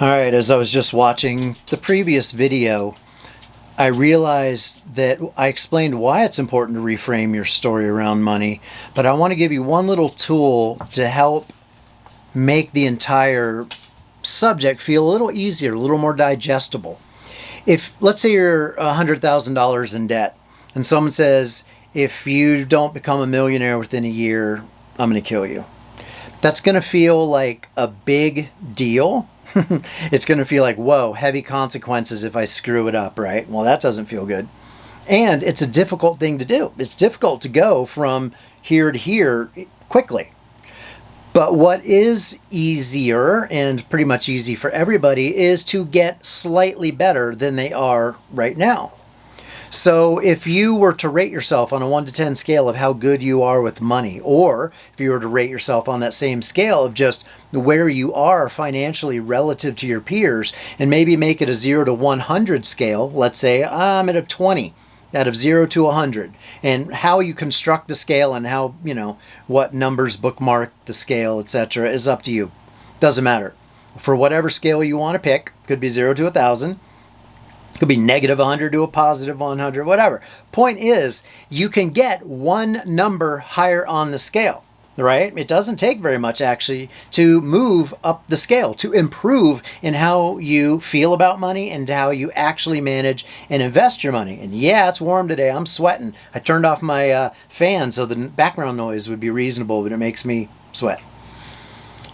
All right, as I was just watching the previous video, I realized that I explained why it's important to reframe your story around money, but I want to give you one little tool to help make the entire subject feel a little easier, a little more digestible. If, let's say you're $100,000 in debt, and someone says, if you don't become a millionaire within a year, I'm going to kill you. That's going to feel like a big deal. It's going to feel like, whoa, heavy consequences if I screw it up, right? Well, that doesn't feel good. And it's a difficult thing to do. It's difficult to go from here to here quickly. But what is easier, and pretty much easy for everybody, is to get slightly better than they are right now. So if you were to rate yourself on a 1 to 10 scale of how good you are with money, or if you were to rate yourself on that same scale of just where you are financially relative to your peers, and maybe make it a 0 to 100 scale, let's say I'm at a 20 out of 0 to 100, and how you construct the scale and how, what numbers bookmark the scale, etc., is up to you. Doesn't matter. For whatever scale you want to pick, could be 0 to 1,000. Could be negative 100 to a positive 100, whatever. Point is, you can get one number higher on the scale, right? It doesn't take very much actually to move up the scale, to improve in how you feel about money and how you actually manage and invest your money. And yeah, it's warm today. I'm sweating. I turned off my fan so the background noise would be reasonable, but it makes me sweat.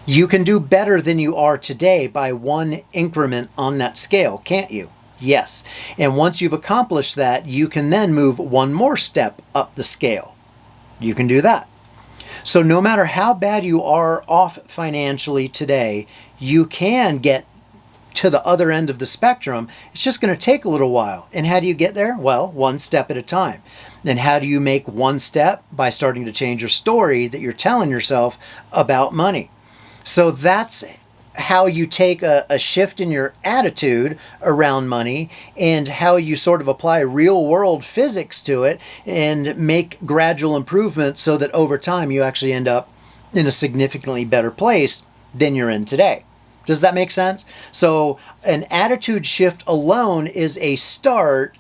You can do better than you are today by one increment on that scale, can't you? Yes. And once you've accomplished that, you can then move one more step up the scale. You can do that. So no matter how bad you are off financially today, you can get to the other end of the spectrum. It's just going to take a little while. And how do you get there? Well, one step at a time. And how do you make one step? By starting to change your story that you're telling yourself about money. So that's how you take a shift in your attitude around money and how you sort of apply real world physics to it and make gradual improvements so that over time you actually end up in a significantly better place than you're in today. Does that make sense? So an attitude shift alone is a start,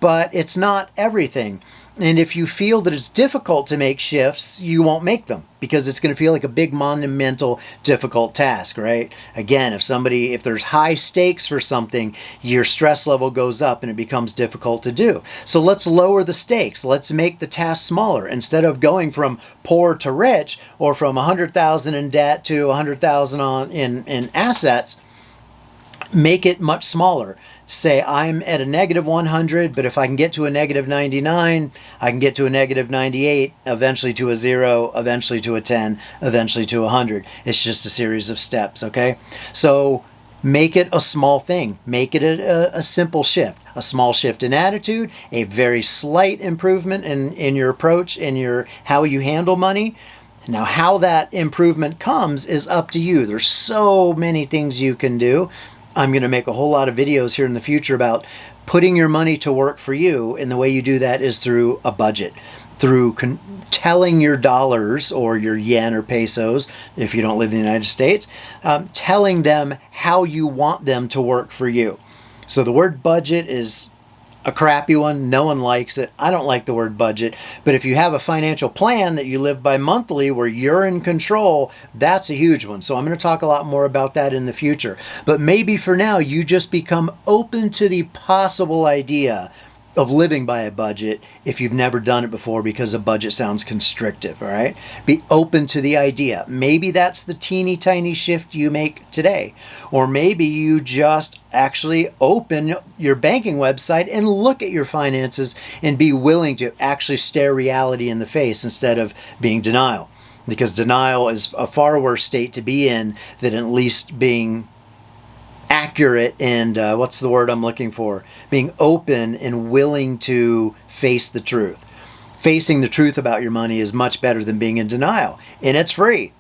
but it's not everything. And if you feel that it's difficult to make shifts, you won't make them because it's going to feel like a big monumental difficult task, right? Again, if there's high stakes for something, your stress level goes up and it becomes difficult to do. So let's lower the stakes. Let's make the task smaller. Instead of going from poor to rich or from 100,000 in debt to 100,000 in assets, make it much smaller. Say I'm at a negative 100, but if I can get to a negative 99, I can get to a negative 98, eventually to a 0, eventually to a 10, eventually to 100. It's just a series of steps, okay? So make it a small thing. Make it a simple shift. A small shift in attitude, a very slight improvement in your approach, in how you handle money. Now, how that improvement comes is up to you. There's so many things you can do. I'm going to make a whole lot of videos here in the future about putting your money to work for you. And the way you do that is through a budget, through telling your dollars or your yen or pesos, if you don't live in the United States, telling them how you want them to work for you. So the word budget is a crappy one. No one likes it. I don't like the word budget. But if you have a financial plan that you live by monthly where you're in control, that's a huge one. So I'm going to talk a lot more about that in the future. But maybe for now, you just become open to the possible idea of living by a budget if you've never done it before because a budget sounds constrictive, all right? Be open to the idea. Maybe that's the teeny tiny shift you make today. Or maybe you just actually open your banking website and look at your finances and be willing to actually stare reality in the face instead of being denial. Because denial is a far worse state to be in than at least being accurate and what's the word I'm looking for? Being open and willing to face the truth. Facing the truth about your money is much better than being in denial. And it's free.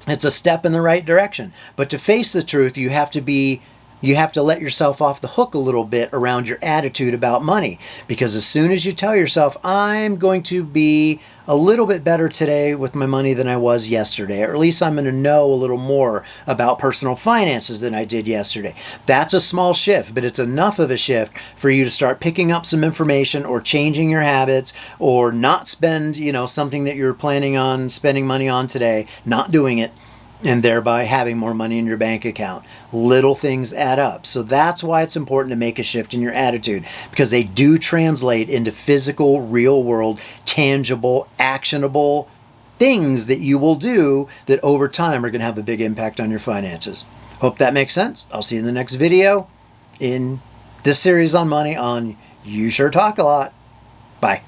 It's a step in the right direction. But to face the truth, you have to be you have to let yourself off the hook a little bit around your attitude about money. Because as soon as you tell yourself, I'm going to be a little bit better today with my money than I was yesterday, or at least I'm going to know a little more about personal finances than I did yesterday. That's a small shift, but it's enough of a shift for you to start picking up some information or changing your habits, or not spend, something that you're planning on spending money on today, not doing it, and thereby having more money in your bank account. Little things add up. So that's why it's important to make a shift in your attitude, because they do translate into physical, real world, tangible, actionable things that you will do that over time are going to have a big impact on your finances. Hope that makes sense. I'll see you in the next video in this series on money on You Sure Talk a Lot. Bye.